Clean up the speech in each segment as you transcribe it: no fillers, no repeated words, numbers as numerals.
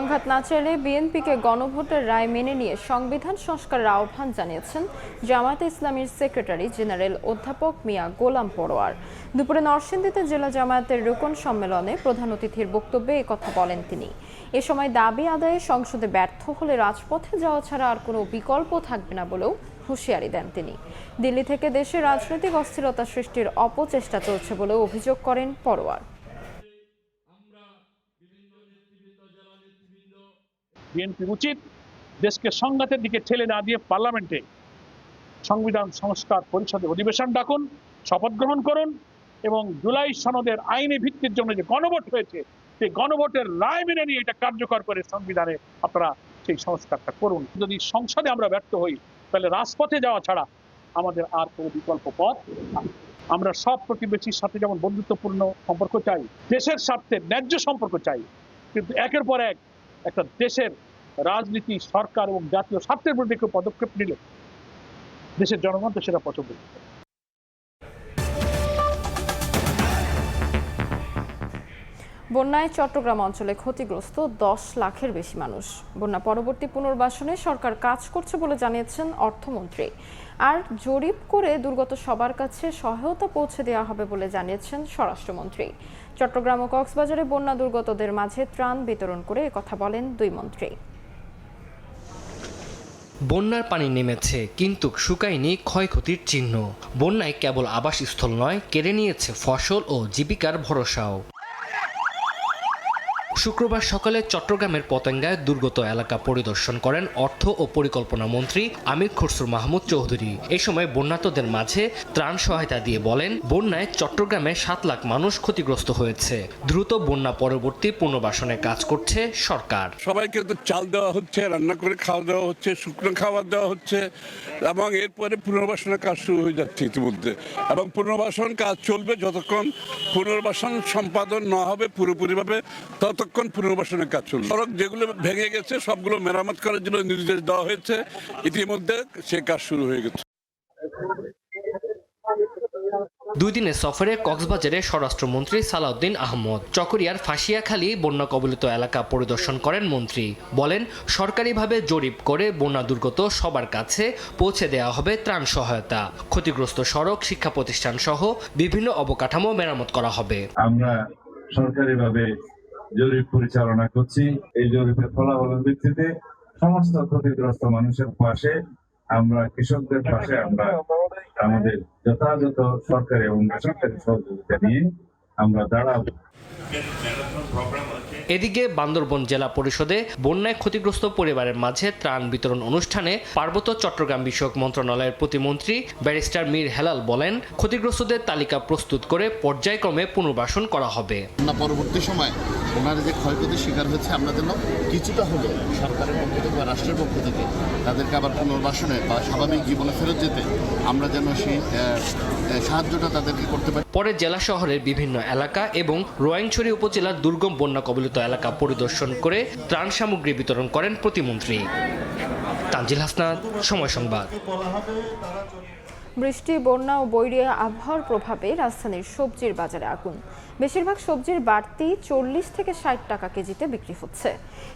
সংঘাত না চাইলে বিএনপিকে গণভোটের রায় মেনে নিয়ে সংবিধান সংস্কারের আহ্বান জানিয়েছেন জামায়াতে ইসলামীর সেক্রেটারি জেনারেল অধ্যাপক মিয়া গোলাম পরোয়ার। দুপুরে নরসিংদীতে জেলা জামায়াতের রুকন সম্মেলনে প্রধান অতিথির বক্তব্যে একথা বলেন তিনি। এ সময় দাবি আদায়ে সংসদে ব্যর্থ হলে রাজপথে যাওয়া ছাড়া আর কোনো বিকল্প থাকবে না বলেও হুঁশিয়ারি দেন তিনি। দিল্লি থেকে দেশে রাজনৈতিক অস্থিরতা সৃষ্টির অপচেষ্টা চলছে বলেও অভিযোগ করেন পরোয়ার। বিএনপি উচিত দেশকে সংঘাতের দিকে ঠেলে না দিয়ে পার্লামেন্টে সংবিধান সংস্কার পরিষদে অধিবেশন ডাকুন, শপথ গ্রহণ করুন এবং জুলাই সনদের আইনি ভিত্তির জন্য যে গণভোট হয়েছে সেই গণভোটের রায় মেনে নিয়ে এটা কার্যকর করে সংবিধানে আপনারা সেই সংস্কারটা করুন। যদি সংসদে আমরা ব্যর্থ হই তাহলে রাজপথে যাওয়া ছাড়া আমাদের আর কোনো বিকল্প পথ নেই। আমরা সব প্রতিবেশীর সাথে যেমন বন্ধুত্বপূর্ণ সম্পর্ক চাই, দেশের স্বার্থে ন্যায্য সম্পর্ক চাই, কিন্তু একের পর এক একটা দেশের রাজনীতি, সরকার এবং জাতীয় স্বার্থের বিরুদ্ধে কেউ পদক্ষেপ নিলে দেশের জনগণ তো সেটা পছন্দ করবে। বন্যায় চট্টগ্রাম অঞ্চলে ক্ষতিগ্রস্ত 10 লাখের বেশি মানুষ। বন্যা পরবর্তী পুনর্বাসনে সরকার কাজ করছে বলে জানিয়েছেন অর্থমন্ত্রী। আর জরিপ করে দুর্গত সবার কাছে সহায়তা পৌঁছে দেওয়া হবে বলে জানিয়েছেন স্বরাষ্ট্রমন্ত্রী। চট্টগ্রাম ও কক্সবাজারে বন্যা দুর্গতদের মাঝে ত্রাণ বিতরণ করে একথা বলেন দুই মন্ত্রী। বন্যার পানি নেমেছে কিন্তু শুকায়নি ক্ষয়ক্ষতির চিহ্ন। বন্যায় কেবল আবাসস্থল নয়, কেড়ে নিয়েছে ফসল ও জীবিকার ভরসাও। শুক্রবার সকালে চট্টগ্রামের পতেঙ্গায় দুর্গত এলাকা পরিদর্শন করেন অর্থ ও পরিকল্পনা মন্ত্রী আমির খসরু মাহমুদ চৌধুরী। এ সময় বন্যার্তদের মাঝে ত্রাণ সহায়তা দিয়ে বলেন, বন্যায় চট্টগ্রামে 7 লাখ মানুষ ক্ষতিগ্রস্ত হয়েছে। দ্রুত বন্যা পরবর্তী পুনর্বাসনে কাজ করছে সরকার। সবাইকে তো চাল দেওয়া হচ্ছে, রান্না করে খাওয়া দেওয়া হচ্ছে, শুকনো খাবার দেওয়া হচ্ছে এবং এরপরে পুনর্বাসনের কাজ শুরু হয়ে যাচ্ছে ইতিমধ্যে। এবং পুনর্বাসন কাজ চলবে যতক্ষণ পুনর্বাসন সম্পাদন না হবে পুরোপুরিভাবে, ততক্ষণ পুনর্বাসনের কাজ চলবে। সড়ক যেগুলো ভেঙে গেছে সবগুলো মেরামত করার জন্য নির্দেশ দেওয়া হয়েছে, ইতিমধ্যে সে কাজ শুরু হয়ে গেছে। 2 দিনের সফরে কক্সবাজারে স্বরাষ্ট্রমন্ত্রী সালাউদ্দিন আহমদ। চকরিয়ার ফাঁসিয়াখালী বন্যা কবলিত এলাকা পরিদর্শন করেন মন্ত্রী। বলেন, সরকারিভাবে জরিপ করে বন্যা দুর্গত সবার কাছে পৌঁছে দেওয়া হবে ত্রাণ সহায়তা। ক্ষতিগ্রস্ত সড়ক, শিক্ষা প্রতিষ্ঠান সহ বিভিন্ন অবকাঠামো মেরামত করা হবে। আমরা সরকারিভাবে জরিপ পরিচালনা করছি। এই জরিপের ফলাফলের ভিত্তিতে সমস্ত ক্ষতিগ্রস্ত মানুষের পাশে, আমরা কৃষকদের পাশে আমরা আমাদের যথাযথ সরকারি এবং বেসরকারি সহযোগিতা নিয়ে আমরা দাঁড়াবো। এদিকে বান্দরবান জেলা পরিষদে বন্যায় ক্ষতিগ্রস্ত পরিবারের মাঝে ত্রাণ বিতরণ অনুষ্ঠানে পার্বত্য চট্টগ্রাম বিষয়ক মন্ত্রণালয়ের প্রতিমন্ত্রী ব্যারিস্টার মীর হেলাল বলেন, ক্ষতিগ্রস্তদের তালিকা প্রস্তুত করে পর্যায়ক্রমে পুনর্বাসন করা হবে। পরবর্তী সময় ওনারা যে ক্ষয়ক্ষতির শিকার হয়েছে, আমরা যেন কিছুটা হলেও সরকারের পক্ষ থেকে বা রাষ্ট্রের পক্ষ থেকে তাদেরকে আবার পুনর্বাসনে বা স্বাভাবিক জীবনে ফেরত যেতে আমরা যেন সেই সাহায্যটা তাদেরকে করতে পারি। পরে জেলা শহরের বিভিন্ন এলাকা এবং রোয়াংছড়ি উপজেলার দুর্গম বন্যা কবলিত এলাকা পরিদর্শন করে ত্রাণ সামগ্রী বিতরণ করেন প্রতিমন্ত্রী। তানজিল হাসনাত, সময় সংবাদ। বৃষ্টি, বন্যা ও বৈরী আবহাওয়ার প্রভাবে রাজধানীর সবজির বাজারে আগুন। বেশিরভাগ সবজির বাড়তি 40 থেকে 60 টাকা কেজিতে বিক্রি হচ্ছে।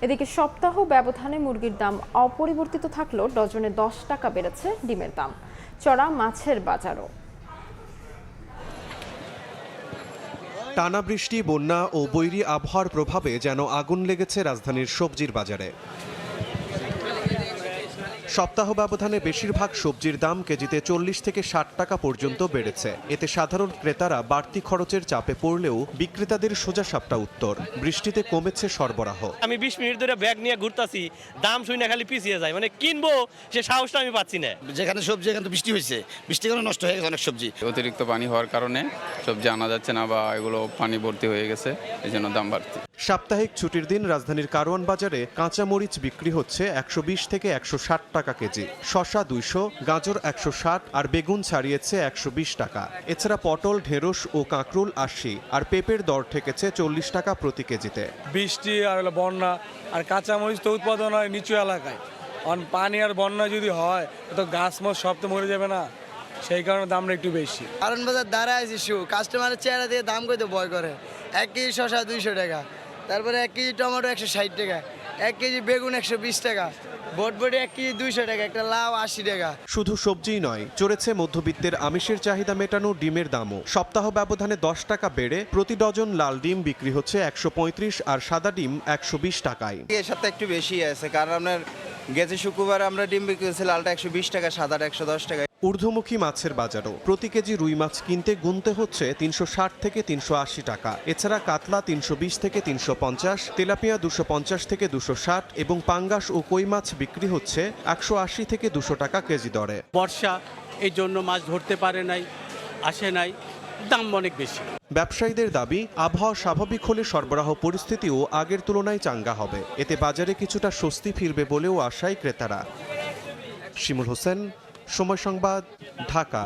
এদিকে সপ্তাহ ব্যবধানে মুরগির দাম অপরিবর্তিত থাকলেও ডজনে 10 টাকা বেড়েছে ডিমের দাম। চড়া মাছের বাজারও। টানা বৃষ্টি, বন্যা ও বৈরী আবহাওয়ার প্রভাবে যেন আগুন লেগেছে রাজধানীর সবজির বাজারে। সপ্তাহ ব্যবধানে বেশিরভাগ সবজির দাম কেজিতে 40 থেকে 60 টাকা পর্যন্ত বেড়েছে। এতে সাধারণ ক্রেতারা বাড়তি খরচের চাপে পড়লেও বিক্রেতাদের সোজাসাপটা উত্তর, বৃষ্টিতে কমেছে সরবরাহ। আমি 20 মিনিট ধরে ব্যাগ নিয়ে ঘুরতাছি, দাম শুনে খালি পিছিয়ে যায়, মানে কিনবো সে সাহসটা আমি পাচ্ছি না। যেখানে সবজি, এখানে বৃষ্টি হয়েছে, বৃষ্টির কারণে নষ্ট হয়ে গেছে অনেক সবজি। অতিরিক্ত পানি হওয়ার কারণে সবজি আনা যাচ্ছে না বা এগুলো পানি ভর্তি হয়ে গেছে, এই জন্য দাম বাড়ছে। সাপ্তাহিক ছুটির দিন রাজধানীর কারওয়ান বাজারে কাঁচা মরিচ বিক্রি হচ্ছে 120 থেকে 160 টাকা কেজি, শসা 200, গাজর 160 আর বেগুন ছাড়িয়েছে 120 টাকা। এছাড়া পটল, ঢেঁড়স ও কাঁকরুল 80 আর পেঁপের দর ঠেকেছে 40 টাকা প্রতি কেজিতে। বৃষ্টি আর বন্যা আর কাঁচা মরিচ তো উৎপাদন হয় নিচু এলাকায়, পানি আর বন্যা যদি হয় তো গাছ মাছ সব তো মরে যাবে না, সেই কারণে দামটা একটু বেশি। কারণ বাজার দাঁড়ায় কাস্টমারের চেহারা দিয়ে দাম কইতে ভয় করে। 1 কেজি শসা 200 টাকা, তারপরে 1 কেজি টমেটো 160 টাকা, 1 কেজি বেগুন 120 টাকা, বটবটি 1 কেজি 200 টাকা, একটা লাউ 80 টাকা। শুধু সবজিই নয়, চড়েছে মধ্যবিত্তের আমিষের চাহিদা মেটানো ডিমের দামও। সপ্তাহ ব্যবধানে 10 টাকা বেড়ে প্রতি ডজন লাল ডিম বিক্রি হচ্ছে 135 আর সাদা ডিম 120 টাকায়। এর সাথে একটু বেশি আছে, কারণ আপনার গেছে শুক্রবার আমরা ডিম বিক্রি করছি লালটা 120 টাকা, সাদাটা 110 টাকা। ঊর্ধ্বমুখী মাছের বাজারও প্রতি কেজি রুই মাছ কিনতে গুনতে হচ্ছে 360 থেকে 380 টাকা। এছাড়া কাতলা 320 থেকে 350, তেলাপিয়া 250 থেকে 260 এবং পাঙ্গাস ও কই মাছ বিক্রি হচ্ছে 180 থেকে 200 টাকা কেজি দরে। বর্ষা এই জন্য মাছ ধরতে পারে নাই, আসে নাই, দাম অনেক বেশি। ব্যবসায়ীদের দাবি, আবহাওয়া স্বাভাবিক হলে সরবরাহ পরিস্থিতিও আগের তুলনায় চাঙ্গা হবে। এতে বাজারে কিছুটা স্বস্তি ফিরবে বলেও আশায় ক্রেতারা। শিমুল হোসেন, সময় সংবাদ, ঢাকা।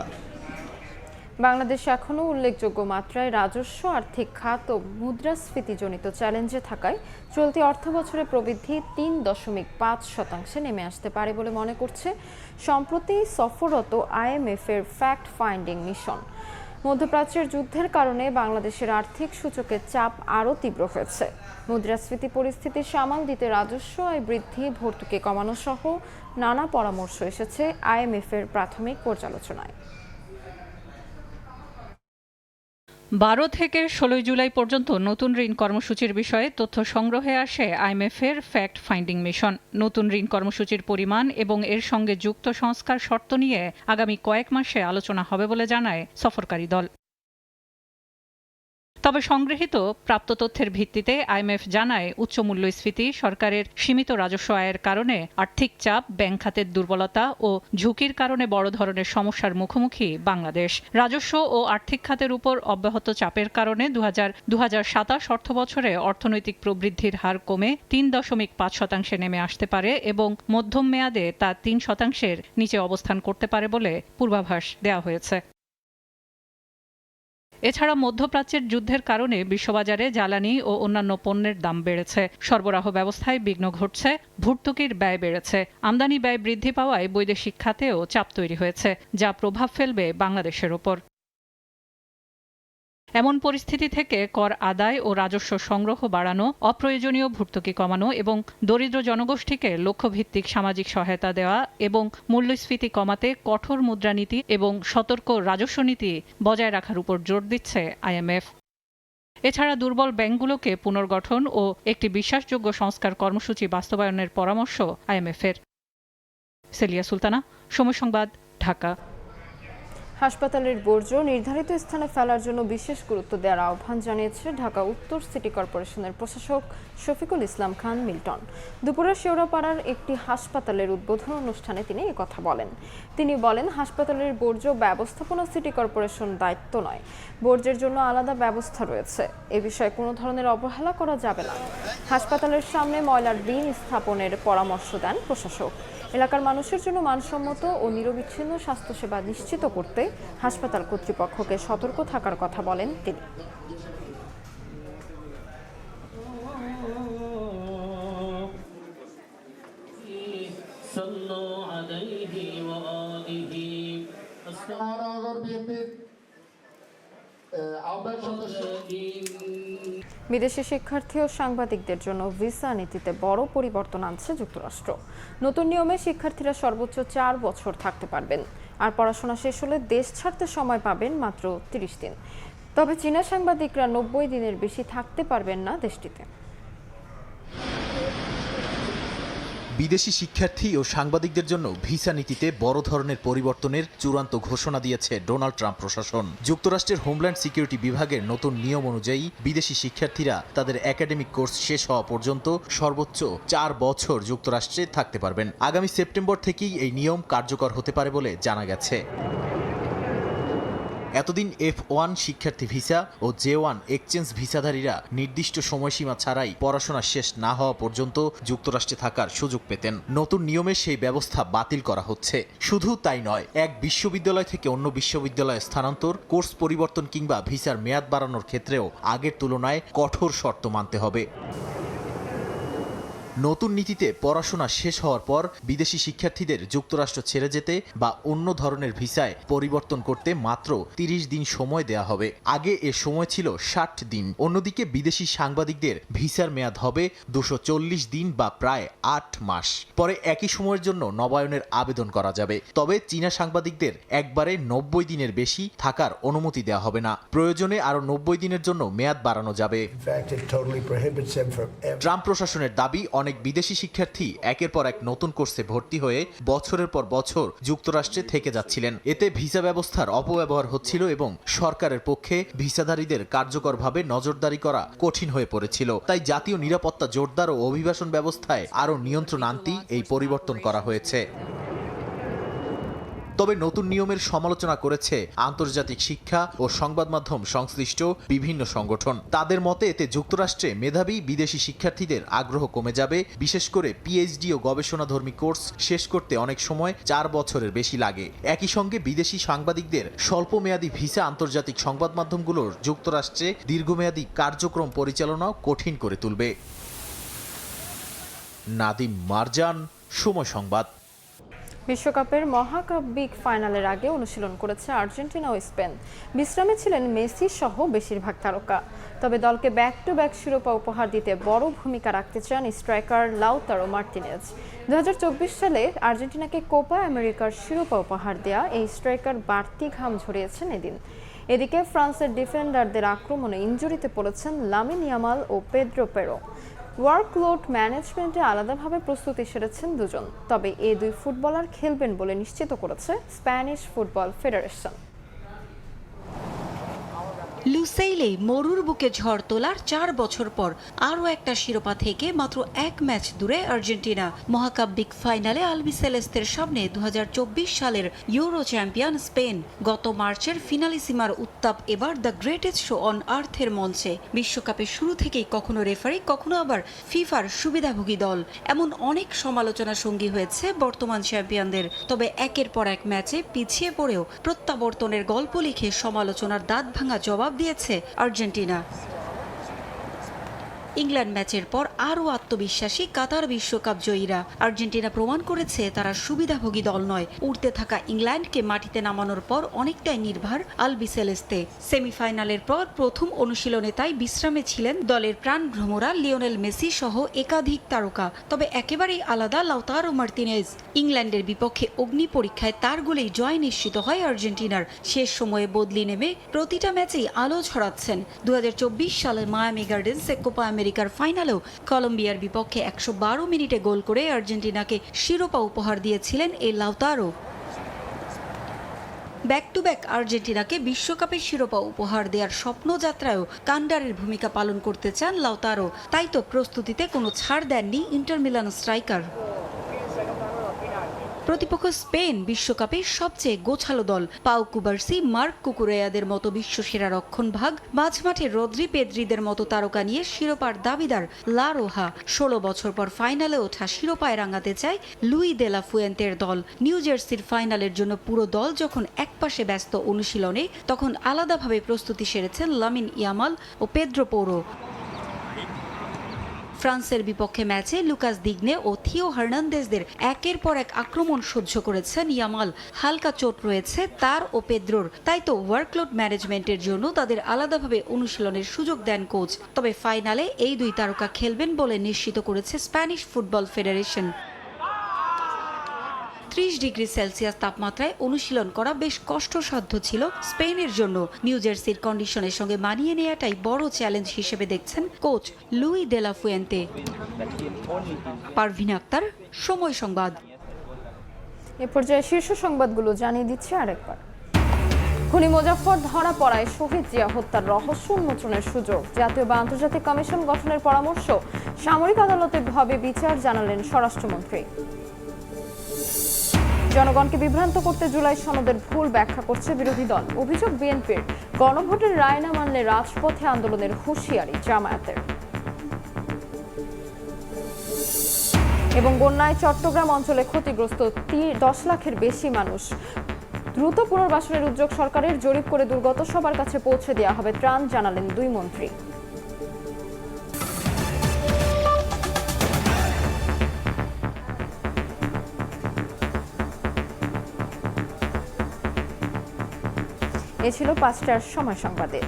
বাংলাদেশে এখনও উল্লেখযোগ্য মাত্রায় রাজস্ব, আর্থিক খাত ও মুদ্রাস্ফীতিজনিত চ্যালেঞ্জে থাকায় চলতি অর্থবছরে প্রবৃদ্ধি 3.5% নেমে আসতে পারে বলে মনে করছে সম্প্রতি সফররত IMF-এর ফ্যাক্ট ফাইন্ডিং মিশন। মধ্যপ্রাচ্যের যুদ্ধের কারণে বাংলাদেশের আর্থিক সূচকের চাপ আরও তীব্র হয়েছে। মুদ্রাস্ফীতি পরিস্থিতি সামাল দিতে রাজস্ব আয় বৃদ্ধি, ভর্তুকি কমানো সহ নানা পরামর্শ এসেছে IMF-এর প্রাথমিক পর্যালোচনায়। 12 থেকে 16 জুলাই পর্যন্ত নতুন ঋণ কর্মসূচির বিষয়ে তথ্য সংগ্রহে আসে IMF-এর ফ্যাক্ট ফাইন্ডিং মিশন। নতুন ঋণ কর্মসূচির পরিমাণ এবং এর সঙ্গে যুক্ত সংস্কার শর্ত নিয়ে আগামী কয়েক মাসে আলোচনা হবে বলে জানায় সফরকারী দল। তবে সংগৃহীত প্রাপ্ত তথ্যের ভিত্তিতে IMF জানায়, উচ্চ মূল্যস্ফীতি, সরকারের সীমিত রাজস্ব আয়ের কারণে আর্থিক চাপ, ব্যাংক খাতের দুর্বলতা ও ঝুঁকির কারণে বড় ধরনের সমস্যার মুখোমুখি বাংলাদেশ। রাজস্ব ও আর্থিক খাতের উপর অব্যাহত চাপের কারণে 2027 অর্থবছরে অর্থনৈতিক প্রবৃদ্ধির হার কমে 3.5% নেমে আসতে পারে এবং মধ্যম মেয়াদে তা 3% নিচে অবস্থান করতে পারে বলে পূর্বাভাস দেওয়া হয়েছে। এছাড়া মধ্যপ্রাচ্যের যুদ্ধের কারণে বিশ্ববাজারে জ্বালানি ও অন্যান্য পণ্যের দাম বেড়েছে, সরবরাহ ব্যবস্থায় বিঘ্ন ঘটছে, ভর্তুকির ব্যয় বেড়েছে, আমদানি ব্যয় বৃদ্ধি পাওয়ায় বৈদেশিক খাতেও চাপ তৈরি হয়েছে, যা প্রভাব ফেলবে বাংলাদেশের ওপর। এমন পরিস্থিতি থেকে কর আদায় ও রাজস্ব সংগ্রহ বাড়ানো, অপ্রয়োজনীয় ভর্তুকি কমানো এবং দরিদ্র জনগোষ্ঠীকে লক্ষ্যভিত্তিক সামাজিক সহায়তা দেওয়া এবং মূল্যস্ফীতি কমাতে কঠোর মুদ্রানীতি এবং সতর্ক রাজস্ব নীতি বজায় রাখার উপর জোর দিচ্ছে IMF। এছাড়া দুর্বল ব্যাংকগুলোকে পুনর্গঠন ও একটি বিশ্বাসযোগ্য সংস্কার কর্মসূচি বাস্তবায়নের পরামর্শ IMF-এর। সেলিয়া সুলতানা, সময় সংবাদ, ঢাকা। হাসপাতালের বর্জ্য নির্ধারিত স্থানে ফেলার জন্য বিশেষ গুরুত্ব দেওয়ার আহ্বান জানিয়েছে ঢাকা উত্তর সিটি কর্পোরেশনের প্রশাসক শফিকুল ইসলাম খান মিল্টন। দুপুরে শেওড়াপাড়ার একটি হাসপাতালের উদ্বোধন অনুষ্ঠানে তিনি একথা বলেন। তিনি বলেন, হাসপাতালের বর্জ্য ব্যবস্থাপনা সিটি কর্পোরেশন দায়িত্ব নয়, বর্জ্যের জন্য আলাদা ব্যবস্থা রয়েছে। এ বিষয়ে কোনো ধরনের অবহেলা করা যাবে না। হাসপাতালের সামনে ময়লার বিন স্থাপনের পরামর্শ দেন প্রশাসক। এলাকার মানুষের জন্য মানসম্মত ও নিরবিচ্ছিন্ন স্বাস্থ্যসেবা নিশ্চিত করতে হাসপাতাল কর্তৃপক্ষকে সতর্ক থাকার কথা বলেন তিনি। বিদেশি শিক্ষার্থী ও সাংবাদিকদের জন্য ভিসা নীতিতে বড় পরিবর্তন আনছে যুক্তরাষ্ট্র। নতুন নিয়মে শিক্ষার্থীরা সর্বোচ্চ 4 বছর থাকতে পারবেন, আর পড়াশোনা শেষ হলে দেশ ছাড়তে সময় পাবেন মাত্র 30 দিন। তবে চীনা সাংবাদিকরা 90 দিনের বেশি থাকতে পারবেন না দেশটিতে। বিদেশি শিক্ষার্থী ও সাংবাদিকদের জন্য ভিসা নীতিতে বড় ধরনের পরিবর্তনের চূড়ান্ত ঘোষণা দিয়েছে ডোনাল্ড ট্রাম্প প্রশাসন। যুক্তরাষ্ট্রের হোমল্যান্ড সিকিউরিটি বিভাগের নতুন নিয়ম অনুযায়ী বিদেশি শিক্ষার্থীরা তাদের একাডেমিক কোর্স শেষ হওয়া পর্যন্ত সর্বোচ্চ 4 বছর যুক্তরাষ্ট্রে থাকতে পারবেন। আগামী সেপ্টেম্বর থেকেই এই নিয়ম কার্যকর হতে পারে বলে জানা গেছে। এতদিন F1 শিক্ষার্থী ভিসা ও J1 এক্সচেঞ্জ ভিসাধারীরা নির্দিষ্ট সময়সীমা ছাড়াই পড়াশোনা শেষ না হওয়া পর্যন্ত যুক্তরাষ্ট্রে থাকার সুযোগ পেতেন। নতুন নিয়মে সেই ব্যবস্থা বাতিল করা হচ্ছে। শুধু তাই নয়, এক বিশ্ববিদ্যালয় থেকে অন্য বিশ্ববিদ্যালয়ে স্থানান্তর, কোর্স পরিবর্তন কিংবা ভিসার মেয়াদ বাড়ানোর ক্ষেত্রেও আগের তুলনায় কঠোর শর্ত মানতে হবে। নতুন নীতিতে পড়াশোনা শেষ হওয়ার পর বিদেশি শিক্ষার্থীদের যুক্তরাষ্ট্র ছেড়ে যেতে বা অন্য ধরনের ভিসায় পরিবর্তন করতে মাত্র 30 দিন সময় দেয়া হবে। আগে এ সময় ছিল 60 দিন। অন্যদিকে বিদেশি সাংবাদিকদের ভিসার মেয়াদ হবে 240 দিন বা প্রায় 8 মাস। পরে একই সময়ের জন্য নবায়নের আবেদন করা যাবে। তবে চীনা সাংবাদিকদের একবারে 90 দিনের বেশি থাকার অনুমতি দেওয়া হবে না। প্রয়োজনে আরও 90 দিনের জন্য মেয়াদ বাড়ানো যাবে। ট্রাম্প প্রশাসনের দাবি, অনেক বিদেশি শিক্ষার্থী একের পর এক নতুন কোর্সে ভর্তি হয়ে বছরের পর বছর যুক্তরাষ্ট্রে থেকে যাচ্ছিলেন। এতে ভিসা ব্যবস্থার অপব্যবহার হচ্ছিল এবং সরকারের পক্ষে ভিসাধারীদের কার্যকরভাবে নজরদারি করা কঠিন হয়ে পড়েছিল। তাই জাতীয় নিরাপত্তা জোরদার ও অভিবাসন ব্যবস্থায় আরও নিয়ন্ত্রণ আনতেই এই পরিবর্তন করা হয়েছে। তবে নতুন নিয়মের সমালোচনা করেছে আন্তর্জাতিক শিক্ষা ও সংবাদ মাধ্যম সংশ্লিষ্ট বিভিন্ন সংগঠন। তাদের মতে এতে যুক্তরাষ্ট্রে মেধাবী বিদেশি শিক্ষার্থীদের আগ্রহ কমে যাবে। বিশেষ করে পিএইচডি ও গবেষণাধর্মী কোর্স শেষ করতে অনেক সময় 4 বছরের বেশি লাগে। একই সঙ্গে বিদেশি সাংবাদিকদের স্বল্পমেয়াদী ভিসা আন্তর্জাতিক সংবাদ মাধ্যমগুলোর যুক্তরাষ্ট্রে দীর্ঘমেয়াদী কার্যক্রম পরিচালনাও কঠিন করে তুলবে। নাদিম মারজান, সময় সংবাদ। বিশ্বকাপের মহাকাব্যিক ফাইনালের আগে অনুশীলন করেছে আর্জেন্টিনা ও স্পেন। বিশ্রামে ছিলেন মেসি সহ বেশিরভাগ তারকা। তবে দলকে ব্যাক টু ব্যাক শিরোপা উপহার দিতে বড় ভূমিকা রাখতে চান স্ট্রাইকার লাউতারো মার্টিনেজ। 2024 সালে আর্জেন্টিনাকে কোপা আমেরিকার শিরোপা উপহার দেয়া এই স্ট্রাইকার বাড়তি ঘাম ঝরিয়েছেন এদিন। এদিকে ফ্রান্সের ডিফেন্ডারদের আক্রমণে ইনজুরিতে পড়েছেন লামিন ইয়ামাল ও পেদ্রো পেরো। ওয়ার্কলোড ম্যানেজমেন্টে আলাদাভাবে প্রস্তুতি সেরেছেন দুজন। তবে এই দুই ফুটবলার খেলবেন বলে নিশ্চিত করেছে স্প্যানিশ ফুটবল ফেডারেশন। লুসেইলেই মরুর বুকে ঝড় তোলার 4 বছর পর আরও একটা শিরোপা থেকে মাত্র 1 ম্যাচ দূরে আর্জেন্টিনা। মহাকাব্যিক ফাইনালে আলবিসেলেস্তের সামনে 2024 সালের ইউরো চ্যাম্পিয়ন স্পেন। গত মার্চের ফিনালিসিমার উত্তাপ এবার দ্য গ্রেটেস্ট শো অন আর্থের মঞ্চে। বিশ্বকাপের শুরু থেকেই কখনো রেফারি, কখনো আবার ফিফার সুবিধাভোগী দল, এমন অনেক সমালোচনা সঙ্গী হয়েছে বর্তমান চ্যাম্পিয়নদের। তবে একের পর এক ম্যাচে পিছিয়ে পড়েও প্রত্যাবর্তনের গল্প লিখে সমালোচনার দাঁত ভাঙা জবাব দিয়েছে আর্জেন্টিনা। ইংল্যান্ড ম্যাচের পর আরও আত্মবিশ্বাসী কাতার বিশ্বকাপ জয়ীরা। আর্জেন্টিনা প্রমাণ করেছে তারা সুবিধাভোগী দল নয়। উঠতে থাকা ইংল্যান্ডকে মাটিতে নামানোর পর অনেকটাই নির্ভর আলবিসেলেস্তে। সেমিফাইনালের পর প্রথম অনুশীলনে তাই বিশ্রামে ছিলেন দলের প্রাণভ্রমরা লিওনেল মেসি সহ একাধিক তারকা। তবে একেবারেই আলাদা লাউতারো মার্টিনেজ। ইংল্যান্ডের বিপক্ষে অগ্নি পরীক্ষায় তার গোলেই জয় নিশ্চিত হয় আর্জেন্টিনার। শেষ সময়ে বদলি নেমে প্রতিটা ম্যাচেই আলো ছড়াচ্ছেন। 2024 সালে মায়ামি গার্ডেন্সে কোপা আমেরিকার ফাইনালেও কলম্বিয়ার বিপক্ষে 112 মিনিটে গোল করে আর্জেন্টিনাকে শিরোপা উপহার দিয়েছিলেন এই লাউতারো। ব্যাক টু ব্যাক আর্জেন্টিনাকে বিশ্বকাপের শিরোপা উপহার দেওয়ার স্বপ্নযাত্রায়ও কান্ডারের ভূমিকা পালন করতে চান লাউতারো। তাই তো প্রস্তুতিতে কোনো ছাড় দেননি ইন্টার মিলান স্ট্রাইকার। প্রতিপক্ষ স্পেন বিশ্বকাপের সবচেয়ে গোছালো দল। পাউ কুবার্সি, মার্ক কুকুরেয়াদের মতো বিশ্বসেরা রক্ষণভাগ, মাঝমাঠে রদ্রি পেদ্রিদের মতো তারকা নিয়ে শিরোপার দাবিদার লা রোহা। 16 বছর পর ফাইনালে ওঠা শিরোপায় রাঙাতে চায় লুই দে লা ফুয়েন্তের দল। নিউ জার্সির ফাইনালের জন্য পুরো দল যখন একপাশে ব্যস্ত অনুশীলনে, তখন আলাদাভাবে প্রস্তুতি সেরেছেন লামিন ইয়ামাল ও পেদ্রো পেরো। ফ্রান্সের বিপক্ষে ম্যাচে লুকাস দিগনে ও থিও হার্নান্দেজদের একের পর এক আক্রমণ সহ্য করেছেন ইয়ামাল। হালকা চোট রয়েছে তার ও পেদ্রোর। তাই তো ওয়ার্কলোড ম্যানেজমেন্টের জন্য তাদের আলাদাভাবে অনুশীলনের সুযোগ দেন কোচ। তবে ফাইনালে এই দুই তারকা খেলবেন বলে নিশ্চিত করেছে Spanish football federation. 30 degree Celsius তাপমাত্রায় অনুশীলন করা বেশ কষ্টসাধ্য ছিল স্পেনের জন্য। নিউ জার্সির কন্ডিশনের সঙ্গে মানিয়ে নেওয়াটাই বড় চ্যালেঞ্জ হিসেবে দেখছেন কোচ লুই দে লা ফুয়েন্তে। পারভিন আক্তার, সময় সংবাদ। এ পর্যায়ে শীর্ষ সংবাদগুলো জানিয়ে দিচ্ছি আরেকবার। খুনি মোজাফফর ধরা পড়ায় শহীদ জিয়া হত্যার রহস্য উন্মোচনের সুযোগ। জাতীয় বা আন্তর্জাতিক কমিশন গঠনের পরামর্শ। সামরিক আদালতে ভাবে বিচার জানালেন স্বরাষ্ট্রমন্ত্রী। জনগণকে বিভ্রান্ত করতে জুলাই সনদের ভুল ব্যাখ্যা করছে বিরোধী দল। অভিযোগ বিএনপির। গণভোটের রায় না মানলে রাজপথে আন্দোলনের হুঁশিয়ারি জামায়াতের। এবং বন্যায় চট্টগ্রাম অঞ্চলে ক্ষতিগ্রস্ত 10 লাখের বেশি মানুষ। দ্রুত পুনর্বাসনের উদ্যোগ সরকারের। জরিপ করে দুর্গত সবার কাছে পৌঁছে দেওয়া হবে ত্রাণ, জানালেন দুই মন্ত্রী। এ ছিল 5টার সময় সংবাদে।